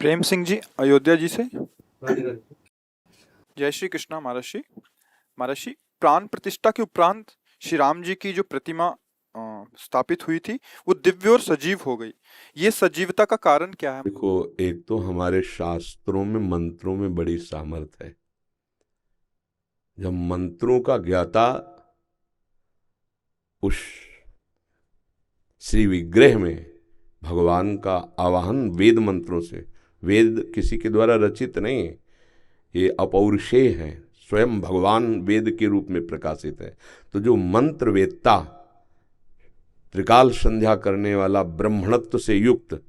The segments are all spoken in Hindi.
प्रेम सिंह जी अयोध्या जी से। हाँ जी, हाँ जी। जय श्री कृष्णा महर्षि। महर्षि, प्राण प्रतिष्ठा के उपरांत श्री राम जी की जो प्रतिमा स्थापित हुई थी वो दिव्य और सजीव हो गई। ये सजीवता का कारण क्या है? देखो, एक तो हमारे शास्त्रों में मंत्रों में बड़ी सामर्थ्य है। जब मंत्रों का ज्ञाता उस श्री विग्रह में भगवान का आवाहन वेद मंत्रों से, वेद किसी के द्वारा रचित नहीं है, ये अपौरुषेय है, स्वयं भगवान वेद के रूप में प्रकाशित है। तो जो मंत्र वेत्ता, त्रिकाल संध्या करने वाला, ब्रह्मणत्व से युक्त,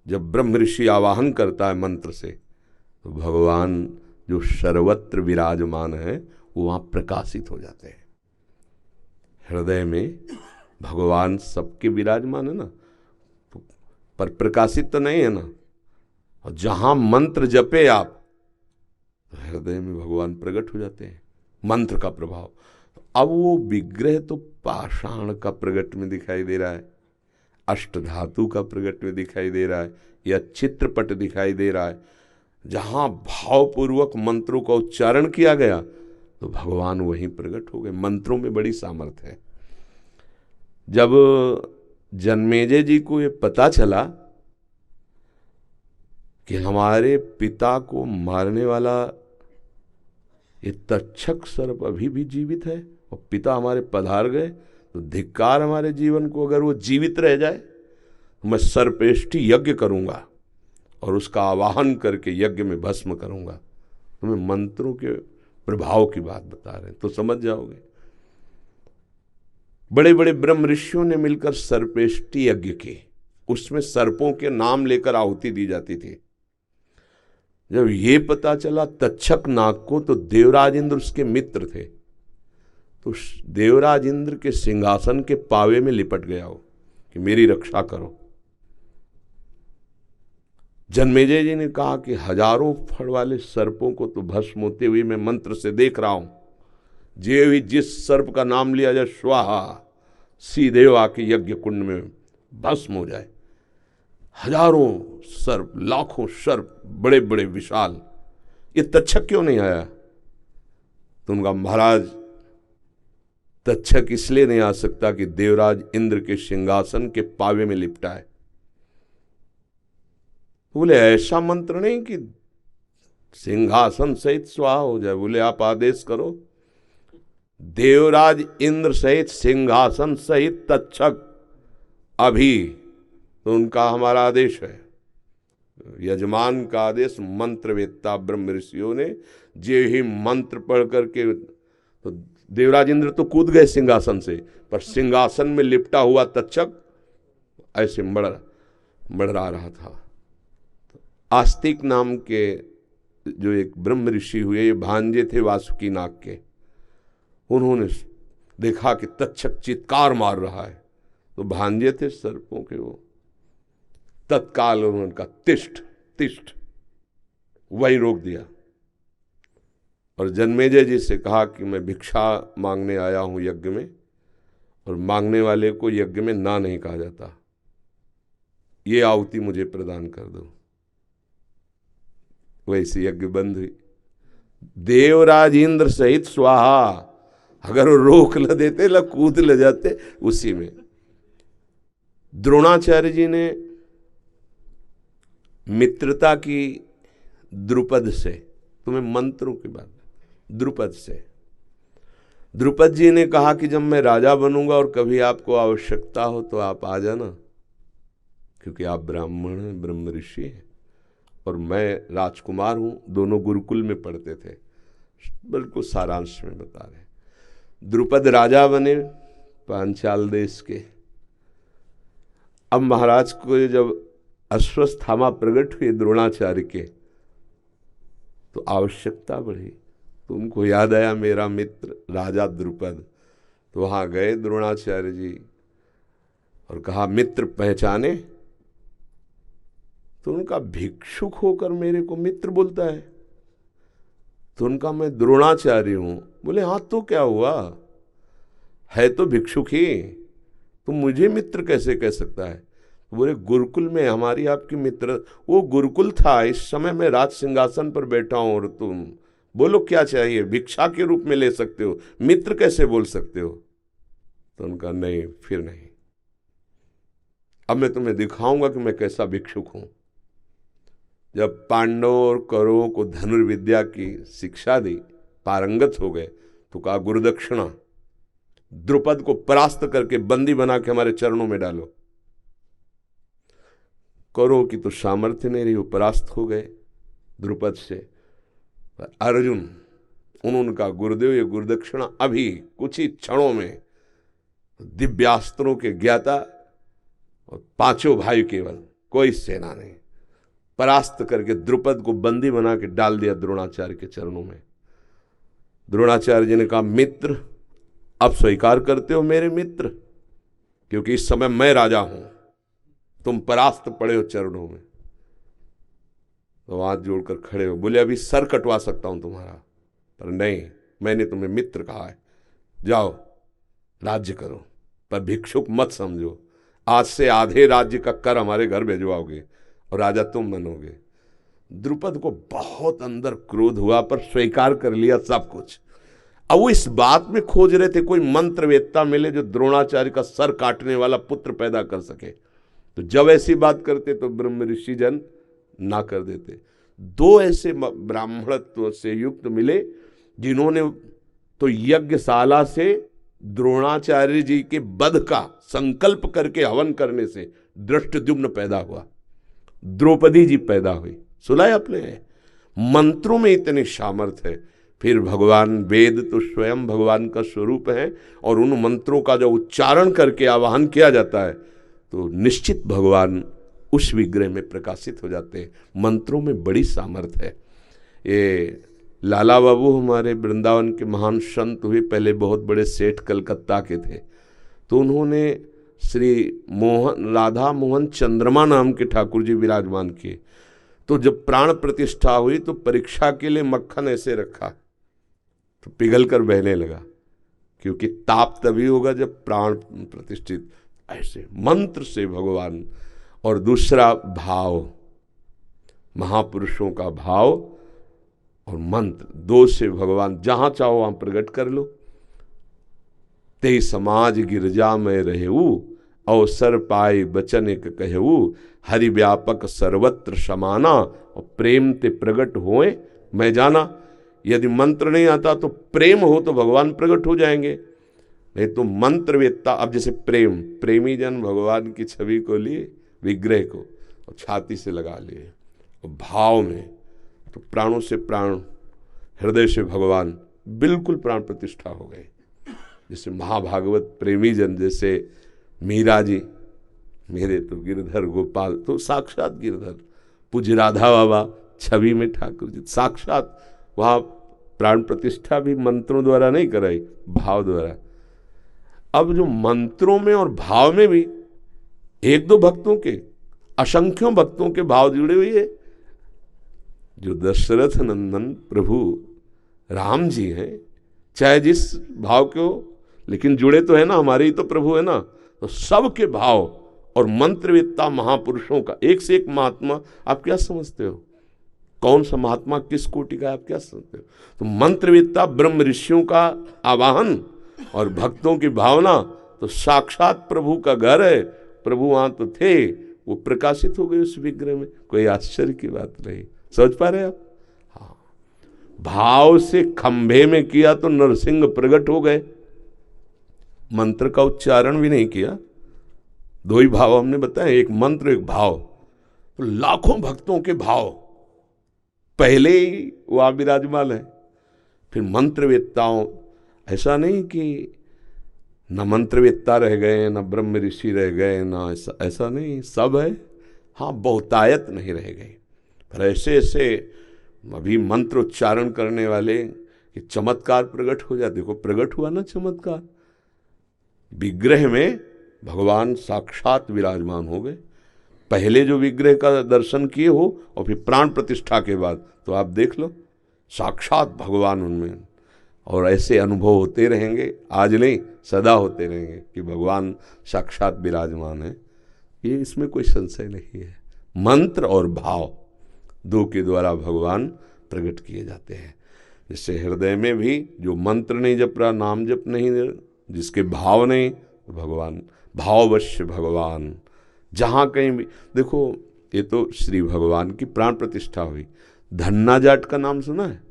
जब ब्रह्म ऋषि आवाहन करता है मंत्र से, तो भगवान जो सर्वत्र विराजमान है वो वहाँ प्रकाशित हो जाते हैं। हृदय में भगवान सबके विराजमान है ना, तो पर प्रकाशित तो नहीं है ना। और जहाँ मंत्र जपे आप, तो हृदय में भगवान प्रकट हो जाते हैं, मंत्र का प्रभाव। अब वो विग्रह तो पाषाण का प्रकट में दिखाई दे रहा है, अष्टधातु का प्रकट में दिखाई दे रहा है, या चित्रपट दिखाई दे रहा है। जहाँ भावपूर्वक मंत्रों का उच्चारण किया गया तो भगवान वहीं प्रकट हो गए। मंत्रों में बड़ी सामर्थ्य है। जब जन्मेजय जी को ये पता चला कि हमारे पिता को मारने वाला ये तक्षक सर्प अभी भी जीवित है और पिता हमारे पधार गए, तो धिक्कार हमारे जीवन को, अगर वो जीवित रह जाए तो मैं सर्पेष्ठी यज्ञ करूंगा और उसका आवाहन करके यज्ञ में भस्म करूंगा। तुम्हें मंत्रों के प्रभाव की बात बता रहे हैं तो समझ जाओगे। बड़े बड़े ब्रह्म ऋषियों ने मिलकर सर्पेष्ठी यज्ञ की, उसमें सर्पों के नाम लेकर आहुति दी जाती थी। जब ये पता चला तक्षक नाग को, तो देवराज इंद्र उसके मित्र थे, तो देवराज इंद्र के सिंहासन के पावे में लिपट गया हो कि मेरी रक्षा करो। जन्मेजय जी ने कहा कि हजारों फड़ वाले सर्पों को तो भस्म होते हुए मैं मंत्र से देख रहा हूं, जे भी जिस सर्प का नाम लिया जाए स्वाहा, सीधे आके यज्ञ कुंड में भस्म हो जाए। हजारों सर्प, लाखों सर्प, बड़े बड़े विशाल, ये तक्षक क्यों नहीं आया? तो उनका महाराज, तक्षक इसलिए नहीं आ सकता कि देवराज इंद्र के सिंहासन के पावे में लिपटा है। बोले ऐसा मंत्र नहीं कि सिंहासन सहित स्वाहा हो जाए। बोले आप आदेश करो, देवराज इंद्र सहित सिंहासन सहित तक्षक अभी। तो उनका हमारा आदेश है, यजमान का आदेश। मंत्रवेत्ता ब्रह्म ऋषियों ने जे ही मंत्र पढ़ करके, तो देवराज इंद्र तो कूद गए सिंहासन से, पर सिंहासन में लिपटा हुआ तक्षक ऐसे मड़रा रहा था। आस्तिक नाम के जो एक ब्रह्म ऋषि हुए, ये भांजे थे वासुकी नाग के, उन्होंने देखा कि तक्षक चित्कार मार रहा है, तो भांजे थे सर्पों के, वो तत्काल उन्होंने कहा तिष्ठ तिष्ठ, वही रोक दिया। और जन्मेजय जी से कहा कि मैं भिक्षा मांगने आया हूं यज्ञ में, और मांगने वाले को यज्ञ में ना नहीं कहा जाता, ये आहुति मुझे प्रदान कर दो। वैसे यज्ञ बंद हुई। देवराज इंद्र सहित स्वाहा, अगर वो रोक ल देते, ल कूद ले जाते उसी में। द्रोणाचार्य जी ने मित्रता की द्रुपद से, तुम्हें मंत्रों की बात, द्रुपद से, द्रुपद जी ने कहा कि जब मैं राजा बनूंगा और कभी आपको आवश्यकता हो तो आप आ जाना, क्योंकि आप ब्राह्मण हैं, ब्रह्म ऋषि हैं, और मैं राजकुमार हूं। दोनों गुरुकुल में पढ़ते थे। बिल्कुल सारांश में बता रहे। द्रुपद राजा बने पांचाल देश के। अब महाराज को जब अश्वस्थामा प्रकट हुए द्रोणाचार्य के, तो आवश्यकता बढ़ी, तो उनको याद आया मेरा मित्र राजा द्रुपद। तो वहां गए द्रोणाचार्य जी और कहा मित्र पहचाने? तो उनका भिक्षुक होकर मेरे को मित्र बोलता है। तो उनका मैं द्रोणाचार्य हूं। बोले हाँ, तो क्या हुआ, है तो भिक्षुक ही, तो मुझे मित्र कैसे कह सकता है? बोले गुरुकुल में हमारी आपकी मित्र, वो गुरुकुल था, इस समय मैं राज सिंहासन पर बैठा हूं और तुम बोलो क्या चाहिए, भिक्षा के रूप में ले सकते हो, मित्र कैसे बोल सकते हो? तो उनका नहीं, फिर नहीं, अब मैं तुम्हें दिखाऊंगा कि मैं कैसा भिक्षुक हूं। जब पांडवों और कौरवों को धनुर्विद्या की शिक्षा दी, पारंगत हो गए, तो कहा गुरुदक्षिणा, द्रुपद को परास्त करके बंदी बना के हमारे चरणों में डालो। कौरवों की तो सामर्थ्य नहीं रही, वो परास्त हो गए द्रुपद से। अर्जुन, उन्होंने कहा गुरुदेव ये गुरुदक्षिणा अभी कुछ ही क्षणों में, दिव्यास्त्रों के ज्ञाता और पांचों भाई केवल, कोई सेना नहीं, परास्त करके द्रुपद को बंदी बना के डाल दिया द्रोणाचार्य के चरणों में। द्रोणाचार्य जी ने कहा मित्र, अब स्वीकार करते हो मेरे मित्र, क्योंकि इस समय मैं राजा हूं, तुम परास्त पड़े हो चरणों में। तो हाथ जोड़कर खड़े हो, बोले अभी सर कटवा सकता हूं तुम्हारा, पर नहीं, मैंने तुम्हें मित्र कहा है, जाओ राज्य करो, पर भिक्षुक मत समझो। आज से आधे राज्य का कर हमारे घर भेजवाओगे और राजा तुम बनोगे। द्रुपद को बहुत अंदर क्रोध हुआ, पर स्वीकार कर लिया सब कुछ। अब वो इस बात में खोज रहे थे कोई मंत्रवेत्ता मिले जो द्रोणाचार्य का सर काटने वाला पुत्र पैदा कर सके। तो जब ऐसी बात करते तो ब्रह्म ऋषि जन ना कर देते। दो ऐसे ब्राह्मणत्व से युक्त मिले जिन्होंने तो यज्ञशाला से द्रोणाचार्य जी के वध का संकल्प करके हवन करने से दृष्टद्युम्न पैदा हुआ, द्रौपदी जी पैदा हुई। सुना है आपने? मंत्रों में इतनी सामर्थ्य है। फिर भगवान, वेद तो स्वयं भगवान का स्वरूप है, और उन मंत्रों का जो उच्चारण करके आवाहन किया जाता है तो निश्चित भगवान उस विग्रह में प्रकाशित हो जाते हैं। मंत्रों में बड़ी सामर्थ्य है। ये लाला बाबू हमारे वृंदावन के महान संत हुए, पहले बहुत बड़े सेठ कलकत्ता के थे, तो उन्होंने श्री राधा मोहन चंद्रमा नाम के ठाकुर जी विराजमान किए। तो जब प्राण प्रतिष्ठा हुई तो परीक्षा के लिए मक्खन ऐसे रखा तो पिघल कर बहने लगा, क्योंकि ताप तभी होगा जब प्राण प्रतिष्ठित। ऐसे मंत्र से भगवान, और दूसरा भाव, महापुरुषों का भाव और मंत्र, दो से भगवान जहां चाहो वहां प्रकट कर लो। ते समाज गिरजा में रहेऊ, अवसर पाए बचन एक कहऊ, हरि व्यापक सर्वत्र समाना, और प्रेम ते प्रकट होए मैं जाना। यदि मंत्र नहीं आता तो प्रेम हो तो भगवान प्रकट हो जाएंगे, नहीं तो मंत्रवेत्ता। अब जैसे प्रेमी जन भगवान की छवि को लिए, विग्रह को, और छाती से लगा लिए, और भाव में तो प्राणों से प्राण, हृदय से भगवान, बिल्कुल प्राण प्रतिष्ठा हो गए। जैसे महाभागवत प्रेमी जन, जैसे मीरा जी, मेरे तो गिरधर गोपाल, तो साक्षात गिरधर, पूज्य राधा बाबा छवि में ठाकुर जी, साक्षात वहाँ प्राण प्रतिष्ठा भी मंत्रों द्वारा नहीं कराई, भाव द्वारा। अब जो मंत्रों में और भाव में भी एक दो भक्तों के, असंख्यों भक्तों के भाव जुड़े हुए है। जो दशरथ नंदन प्रभु राम जी हैं, चाहे जिस भाव के हो, लेकिन जुड़े तो है ना, हमारे ही तो प्रभु है ना। तो सबके भाव और मंत्रवेत्ता महापुरुषों का, एक से एक महात्मा, आप क्या समझते हो? कौन सा महात्मा किस कोटि का, आप क्या समझते हो? तो मंत्रवेत्ता ब्रह्म ऋषियों का आवाहन और भक्तों की भावना, तो साक्षात प्रभु का घर है। प्रभु वहां तो थे, वो प्रकाशित हो गए उस विग्रह में। कोई आश्चर्य की बात नहीं। समझ पा रहे आप? हाँ, भाव से खंभे में किया तो नरसिंह प्रकट हो गए, मंत्र का उच्चारण भी नहीं किया। दो ही भाव हमने बताए, एक मंत्र एक भाव, तो लाखों भक्तों के भाव पहले ही वहां विराजमान है। फिर मंत्रवेत्ताओं, ऐसा नहीं कि न मंत्रवेत्ता रह गए, न ब्रह्म ऋषि रह गए, न ऐसा नहीं, सब है। हाँ, बहुतायत नहीं रह गई, पर ऐसे ऐसे अभी मंत्र उच्चारण करने वाले कि चमत्कार प्रकट हो जाए। देखो प्रकट हुआ ना चमत्कार, विग्रह में भगवान साक्षात विराजमान हो गए। पहले जो विग्रह का दर्शन किए हो और फिर प्राण प्रतिष्ठा के बाद, तो आप देख लो साक्षात भगवान उनमें। और ऐसे अनुभव होते रहेंगे, आज नहीं सदा होते रहेंगे कि भगवान साक्षात विराजमान है। ये इसमें कोई संशय नहीं है। मंत्र और भाव दो के द्वारा भगवान प्रकट किए जाते हैं। जैसे हृदय में भी जो मंत्र नहीं जप रहा, नाम जप नहीं, जिसके भाव नहीं, तो भगवान भाववश्य भगवान जहाँ कहीं भी देखो। ये तो श्री भगवान की प्राण प्रतिष्ठा हुई। धन्ना जाट का नाम सुना है?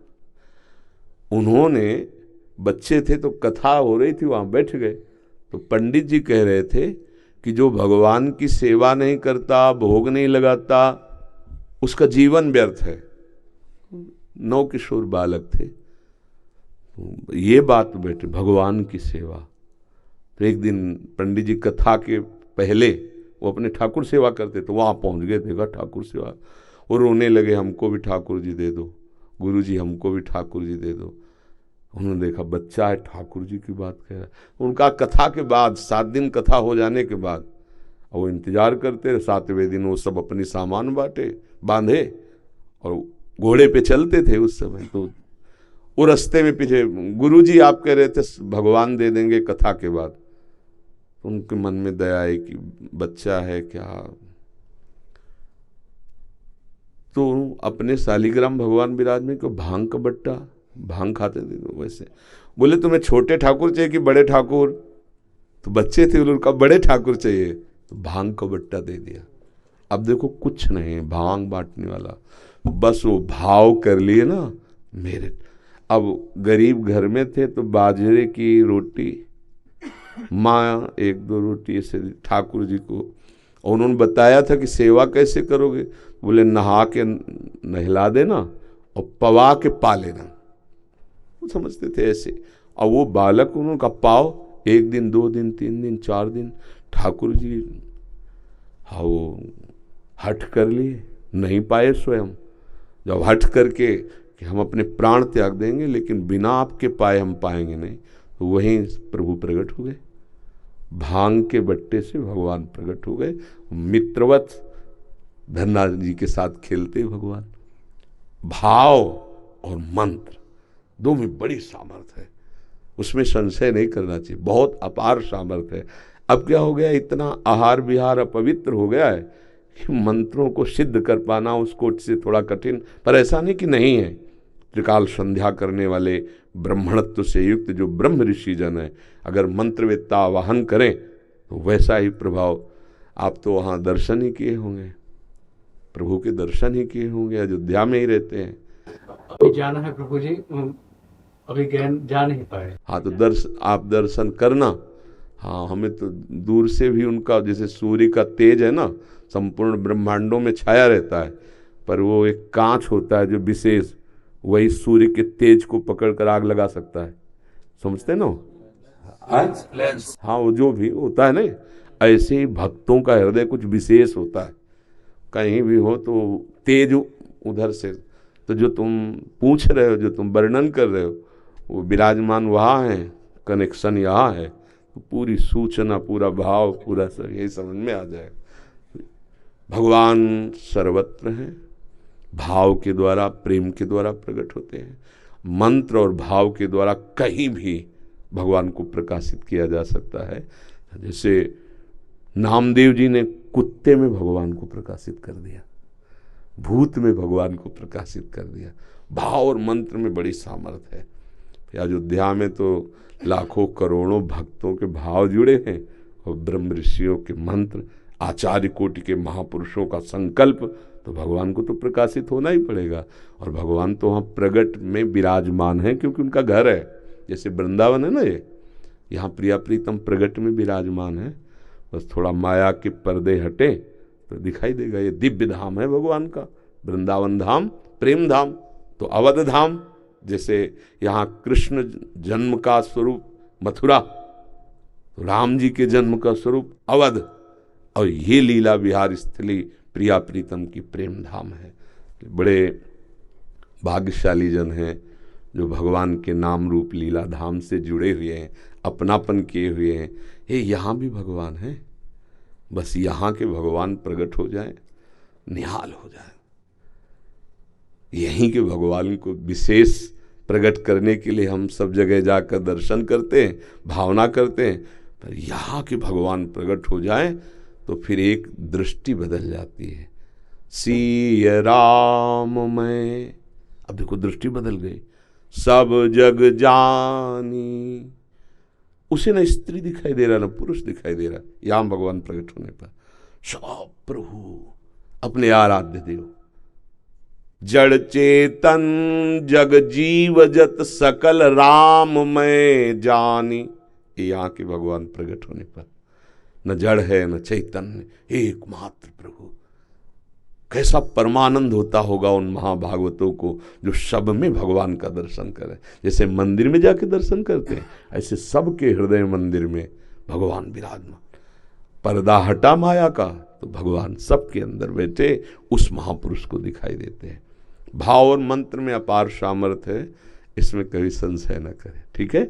उन्होंने बच्चे थे तो कथा हो रही थी, वहाँ बैठ गए तो पंडित जी कह रहे थे कि जो भगवान की सेवा नहीं करता, भोग नहीं लगाता, उसका जीवन व्यर्थ है। 9 किशोर बालक थे, ये बात बैठे भगवान की सेवा। तो एक दिन पंडित जी कथा के पहले वो अपने ठाकुर सेवा करते तो वहाँ पहुँच गए, देखा ठाकुर सेवा, वो रोने लगे, हमको भी ठाकुर जी दे दो, गुरु जी हमको भी ठाकुर जी दे दो। उन्होंने देखा बच्चा है, ठाकुर जी की बात कह रहा है। उनका कथा के बाद 7 दिन कथा हो जाने के बाद वो इंतजार करते, 7वें दिन वो सब अपनी सामान बांधे और घोड़े पे चलते थे उस समय। तो वो रास्ते में पीछे गुरु जी आप कह रहे थे भगवान दे देंगे कथा के बाद। तो उनके मन में दया आई कि बच्चा है क्या, तो अपने शालिग्राम भगवान विराज को भांग का बट्टा, भांग खाते थे तो वैसे बोले तुम्हें छोटे ठाकुर चाहिए कि बड़े ठाकुर? तो बच्चे थे, उनका बड़े ठाकुर चाहिए, तो भांग का बट्टा दे दिया। अब देखो कुछ नहीं, भांग बांटने वाला, बस वो भाव कर लिए ना मेरे। अब गरीब घर में थे तो बाजरे की रोटी, माँ 1-2 रोटी ऐसे ठाकुर जी को, और उन्होंने बताया था कि सेवा कैसे करोगे, बोले नहा के नहला देना और पवा के पा लेना। वो समझते थे ऐसे। और वो बालक उनका पाव 1 दिन 2 दिन 3 दिन 4 दिन ठाकुर जी हाँ वो हठ कर लिए, नहीं पाए स्वयं। जब हठ करके कि हम अपने प्राण त्याग देंगे लेकिन बिना आपके पाए हम पाएंगे नहीं, तो वहीं प्रभु प्रकट हो गए। भांग के बट्टे से भगवान प्रकट हो गए, मित्रवत धन्ना जी के साथ खेलते भगवान। भाव और मंत्र दो में बड़ी सामर्थ्य है, उसमें संशय नहीं करना चाहिए, बहुत अपार सामर्थ्य है। अब क्या हो गया, इतना आहार विहार अपवित्र हो गया है कि मंत्रों को सिद्ध कर पाना उसको से थोड़ा कठिन, पर ऐसा नहीं कि नहीं है। त्रिकाल संध्या करने वाले ब्रह्मणत्व से युक्त जो ब्रह्म ऋषि जन है, अगर मंत्रवेत्ता आवाहन करें तो वैसा ही प्रभाव। आप तो वहाँ दर्शन ही किए होंगे, प्रभु के दर्शन ही किए होंगे, अयोध्या में ही रहते हैं। अभी जाना है प्रभु जी, अभी जा नहीं पाए। हाँ तो आप दर्शन करना। हाँ हमें तो दूर से भी उनका, जैसे सूर्य का तेज है ना, संपूर्ण ब्रह्मांडों में छाया रहता है, पर वो एक कांच होता है जो विशेष, वही सूर्य के तेज को पकड़कर आग लगा सकता है, समझते ना? लेंस। हाँ वो जो भी होता है ना, ऐसे ही भक्तों का हृदय कुछ विशेष होता है, कहीं भी हो तो तेज उधर से। तो जो तुम पूछ रहे हो, जो तुम वर्णन कर रहे हो, वो विराजमान वहाँ है, कनेक्शन यहाँ है, तो पूरी सूचना, पूरा भाव, पूरा सब यही समझ में आ जाएगा। भगवान सर्वत्र हैं, भाव के द्वारा, प्रेम के द्वारा प्रकट होते हैं। मंत्र और भाव के द्वारा कहीं भी भगवान को प्रकाशित किया जा सकता है। जैसे नामदेव जी ने कुत्ते में भगवान को प्रकाशित कर दिया, भूत में भगवान को प्रकाशित कर दिया। भाव और मंत्र में बड़ी सामर्थ्य है। अयोध्या में तो लाखों करोड़ों भक्तों के भाव जुड़े हैं, और ब्रह्म ऋषियों के मंत्र, आचार्य कोटि के महापुरुषों का संकल्प, तो भगवान को तो प्रकाशित होना ही पड़ेगा। और भगवान तो वहाँ प्रगट में विराजमान है, क्योंकि उनका घर है। जैसे वृंदावन है ना, ये यहाँ प्रिया प्रीतम प्रगट में विराजमान है। बस थोड़ा माया के पर्दे हटे तो दिखाई देगा। ये दिव्य धाम है भगवान का, वृंदावन धाम, प्रेम धाम। तो अवध धाम, जैसे यहाँ कृष्ण जन्म का स्वरूप मथुरा, तो राम जी के जन्म का स्वरूप अवध, और ये लीला विहार स्थली प्रिया प्रीतम की प्रेम धाम है। बड़े भाग्यशाली जन हैं जो भगवान के नाम रूप लीला धाम से जुड़े हुए हैं, अपनापन किए हुए हैं। ये यहाँ भी भगवान है, बस यहाँ के भगवान प्रकट हो जाए, निहाल हो जाए। यहीं के भगवान को विशेष प्रकट करने के लिए हम सब जगह जाकर दर्शन करते हैं, भावना करते हैं, पर यहाँ के भगवान प्रकट हो जाए तो फिर एक दृष्टि बदल जाती है। सिय राम मैं, अब देखो दृष्टि बदल गई। सब जग जानी, उसे न स्त्री दिखाई दे रहा न पुरुष दिखाई दे रहा। यहाँ भगवान प्रकट होने पर सब प्रभु अपने आराध्य देव, जड़ चेतन जग जीव जत सकल राम मैं जानी। ये यहाँ के भगवान प्रकट होने पर न जड़ है न चैतन्य, एकमात्र प्रभु। कैसा परमानंद होता होगा उन महाभागवतों को जो सब में भगवान का दर्शन करें। जैसे मंदिर में जाके दर्शन करते हैं, ऐसे सबके हृदय मंदिर में भगवान विराजमान। पर्दा हटा माया का तो भगवान सबके अंदर बैठे उस महापुरुष को दिखाई देते हैं। भाव और मंत्र में अपार सामर्थ्य है, इसमें कभी संशय न करें। ठीक है।